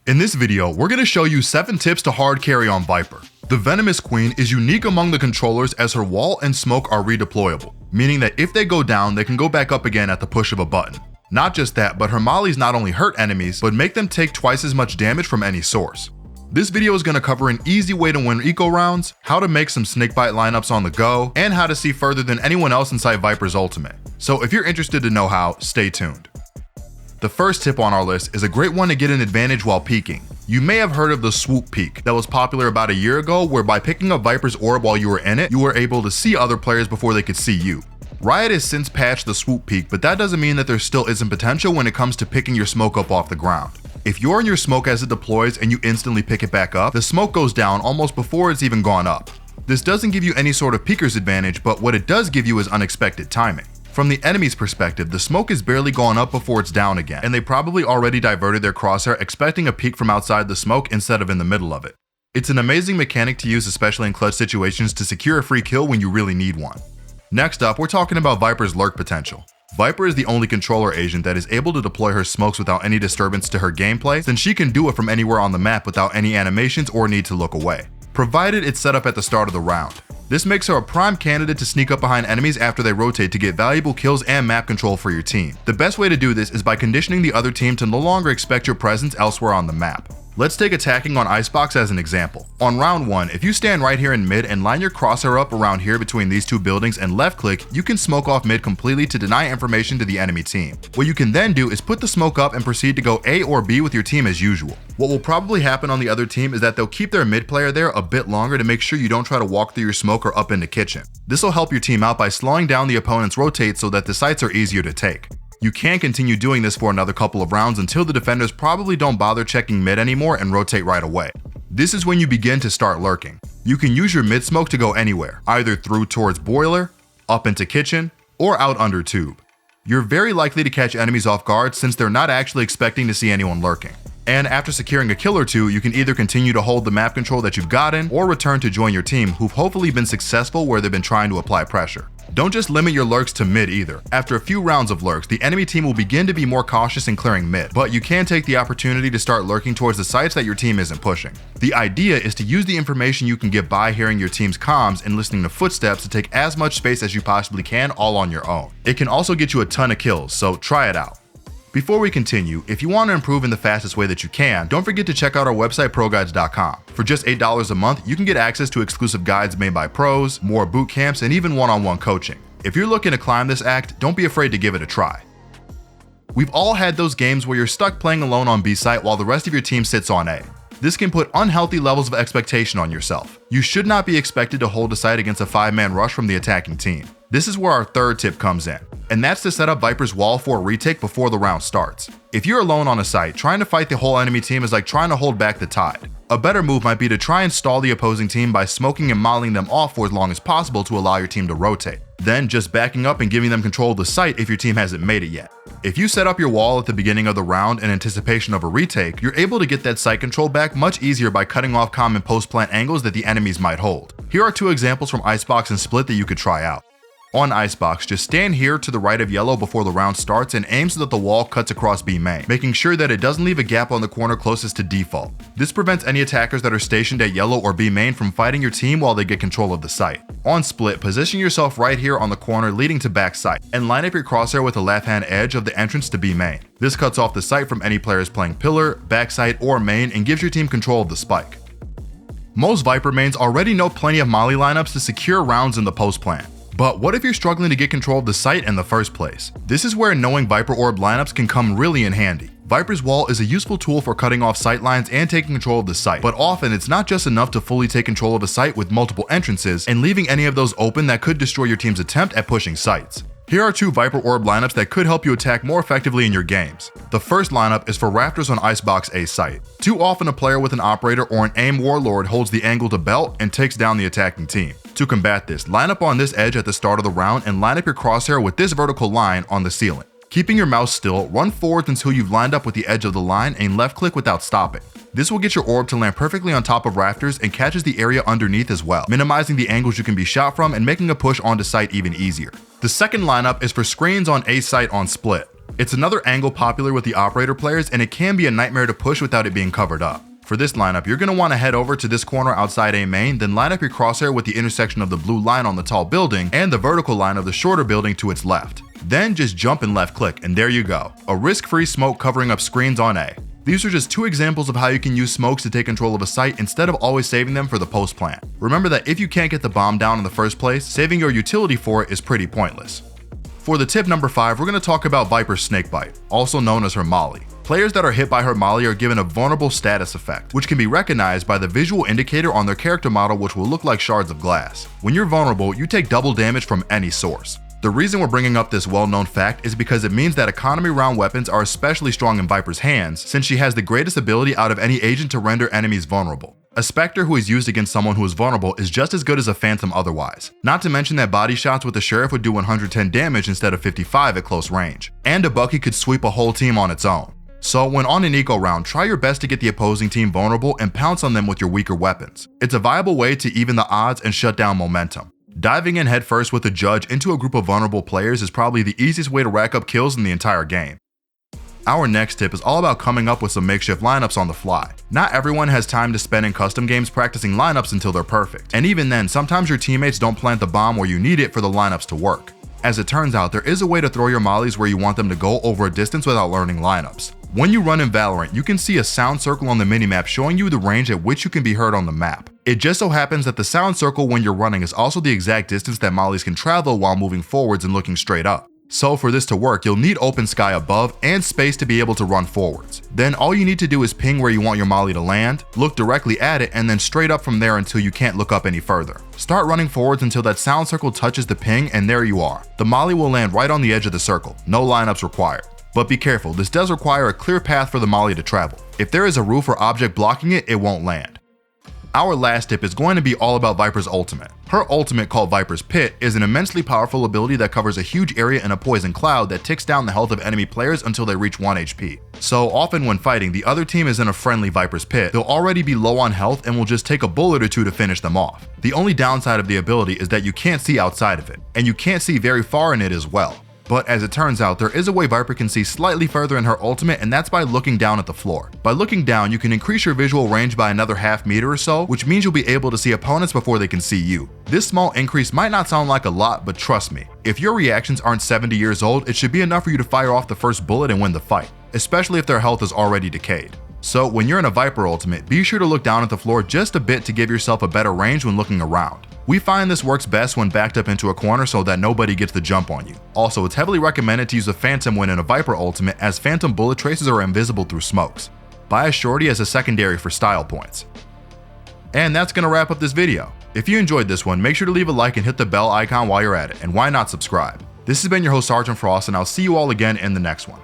In this video, we're going to show you 7 tips to hard carry on Viper. The Venomous Queen is unique among the controllers as her wall and smoke are redeployable, meaning that if they go down, they can go back up again at the push of a button. Not just that, but her mollies not only hurt enemies, but make them take twice as much damage from any source. This video is going to cover an easy way to win eco rounds, how to make some snakebite lineups on the go, and how to see further than anyone else inside Viper's ultimate. So if you're interested to know how, stay tuned. The first tip on our list is a great one to get an advantage while peeking. You may have heard of the swoop peek that was popular about a year ago, where by picking up Viper's orb while you were in it, you were able to see other players before they could see you. Riot has since patched the swoop peek, but that doesn't mean that there still isn't potential when it comes to picking your smoke up off the ground. If you're in your smoke as it deploys and you instantly pick it back up, the smoke goes down almost before it's even gone up. This doesn't give you any sort of peeker's advantage, but what it does give you is unexpected timing. From the enemy's perspective, the smoke is barely gone up before it's down again, and they probably already diverted their crosshair expecting a peek from outside the smoke instead of in the middle of it. It's an amazing mechanic to use, especially in clutch situations, to secure a free kill when you really need one. Next up, we're talking about Viper's lurk potential. Viper is the only controller agent that is able to deploy her smokes without any disturbance to her gameplay, since she can do it from anywhere on the map without any animations or need to look away, provided it's set up at the start of the round. This makes her a prime candidate to sneak up behind enemies after they rotate to get valuable kills and map control for your team. The best way to do this is by conditioning the other team to no longer expect your presence elsewhere on the map. Let's take attacking on Icebox as an example. On round 1, if you stand right here in mid and line your crosshair up around here between these two buildings and left click, you can smoke off mid completely to deny information to the enemy team. What you can then do is put the smoke up and proceed to go A or B with your team as usual. What will probably happen on the other team is that they'll keep their mid player there a bit longer to make sure you don't try to walk through your smoke or up into kitchen. This will help your team out by slowing down the opponent's rotate so that the sites are easier to take. You can continue doing this for another couple of rounds until the defenders probably don't bother checking mid anymore and rotate right away. This is when you begin to start lurking. You can use your mid smoke to go anywhere, either through towards boiler, up into kitchen, or out under tube. You're very likely to catch enemies off guard since they're not actually expecting to see anyone lurking. And after securing a kill or two, you can either continue to hold the map control that you've gotten or return to join your team who've hopefully been successful where they've been trying to apply pressure. Don't just limit your lurks to mid either. After a few rounds of lurks, the enemy team will begin to be more cautious in clearing mid, but you can take the opportunity to start lurking towards the sites that your team isn't pushing. The idea is to use the information you can get by hearing your team's comms and listening to footsteps to take as much space as you possibly can all on your own. It can also get you a ton of kills, so try it out. Before we continue, if you want to improve in the fastest way that you can, don't forget to check out our website ProGuides.com. For just $8 a month, you can get access to exclusive guides made by pros, more boot camps, and even one-on-one coaching. If you're looking to climb this act, don't be afraid to give it a try. We've all had those games where you're stuck playing alone on B site while the rest of your team sits on A. This can put unhealthy levels of expectation on yourself. You should not be expected to hold a site against a 5-man rush from the attacking team. This is where our third tip comes in, and that's to set up Viper's wall for a retake before the round starts. If you're alone on a site, trying to fight the whole enemy team is like trying to hold back the tide. A better move might be to try and stall the opposing team by smoking and mollying them off for as long as possible to allow your team to rotate. Then just backing up and giving them control of the site if your team hasn't made it yet. If you set up your wall at the beginning of the round in anticipation of a retake, you're able to get that site control back much easier by cutting off common post-plant angles that the enemies might hold. Here are 2 examples from Icebox and Split that you could try out. On Icebox, just stand here to the right of yellow before the round starts and aim so that the wall cuts across B main, making sure that it doesn't leave a gap on the corner closest to default. This prevents any attackers that are stationed at yellow or B main from fighting your team while they get control of the site. On Split, position yourself right here on the corner leading to back site, and line up your crosshair with the left-hand edge of the entrance to B main. This cuts off the site from any players playing pillar, backside, or main and gives your team control of the spike. Most Viper mains already know plenty of molly lineups to secure rounds in the post plan. But what if you're struggling to get control of the site in the first place? This is where knowing Viper Orb Lineups can come really in handy. Viper's wall is a useful tool for cutting off sight lines and taking control of the site, but often it's not just enough to fully take control of a site with multiple entrances and leaving any of those open that could destroy your team's attempt at pushing sites. Here are 2 Viper Orb lineups that could help you attack more effectively in your games. The first lineup is for Rafters on Icebox A site. Too often a player with an operator or an aim warlord holds the angle to belt and takes down the attacking team. To combat this, line up on this edge at the start of the round and line up your crosshair with this vertical line on the ceiling. Keeping your mouse still, run forwards until you've lined up with the edge of the line and left click without stopping. This will get your orb to land perfectly on top of rafters and catches the area underneath as well, minimizing the angles you can be shot from and making a push onto site even easier. The second lineup is for screens on A site on Split. It's another angle popular with the operator players, and it can be a nightmare to push without it being covered up. For this lineup, you're going to want to head over to this corner outside A main, then line up your crosshair with the intersection of the blue line on the tall building and the vertical line of the shorter building to its left. Then just jump and left click, and there you go. A risk-free smoke covering up screens on A. These are just two examples of how you can use smokes to take control of a site instead of always saving them for the post plant. Remember that if you can't get the bomb down in the first place, saving your utility for it is pretty pointless. For the tip number 5, we're going to talk about Viper's Snakebite, also known as her Molly. Players that are hit by her Molly are given a vulnerable status effect, which can be recognized by the visual indicator on their character model, which will look like shards of glass. When you're vulnerable, you take double damage from any source. The reason we're bringing up this well-known fact is because it means that economy round weapons are especially strong in Viper's hands, since she has the greatest ability out of any agent to render enemies vulnerable. A Spectre who is used against someone who is vulnerable is just as good as a Phantom otherwise. Not to mention that body shots with the Sheriff would do 110 damage instead of 55 at close range. And a Bucky could sweep a whole team on its own. So when on an eco round, try your best to get the opposing team vulnerable and pounce on them with your weaker weapons. It's a viable way to even the odds and shut down momentum. Diving in headfirst with a Judge into a group of vulnerable players is probably the easiest way to rack up kills in the entire game. Our next tip is all about coming up with some makeshift lineups on the fly. Not everyone has time to spend in custom games practicing lineups until they're perfect. And even then, sometimes your teammates don't plant the bomb where you need it for the lineups to work. As it turns out, there is a way to throw your mollies where you want them to go over a distance without learning lineups. When you run in Valorant, you can see a sound circle on the minimap showing you the range at which you can be heard on the map. It just so happens that the sound circle when you're running is also the exact distance that mollies can travel while moving forwards and looking straight up. So for this to work, you'll need open sky above and space to be able to run forwards. Then all you need to do is ping where you want your molly to land, look directly at it, and then straight up from there until you can't look up any further. Start running forwards until that sound circle touches the ping, and there you are. The molly will land right on the edge of the circle, no lineups required. But be careful, this does require a clear path for the molly to travel. If there is a roof or object blocking it, it won't land. Our last tip is going to be all about Viper's ultimate. Her ultimate, called Viper's Pit, is an immensely powerful ability that covers a huge area in a poison cloud that ticks down the health of enemy players until they reach 1 HP. So often when fighting, the other team is in a friendly Viper's Pit, they'll already be low on health and will just take a bullet or two to finish them off. The only downside of the ability is that you can't see outside of it, and you can't see very far in it as well. But as it turns out, there is a way Viper can see slightly further in her ultimate, and that's by looking down at the floor. By looking down, you can increase your visual range by another half meter or so, which means you'll be able to see opponents before they can see you. This small increase might not sound like a lot, but trust me, if your reactions aren't 70 years old, it should be enough for you to fire off the first bullet and win the fight, especially if their health is already decayed. So when you're in a Viper ultimate, be sure to look down at the floor just a bit to give yourself a better range when looking around. We find this works best when backed up into a corner so that nobody gets the jump on you. Also, it's heavily recommended to use a Phantom when in a Viper ultimate, as Phantom bullet traces are invisible through smokes. Buy a shorty as a secondary for style points. And that's gonna wrap up this video. If you enjoyed this one, make sure to leave a like and hit the bell icon while you're at it, and why not subscribe? This has been your host Sergeant Frost, and I'll see you all again in the next one.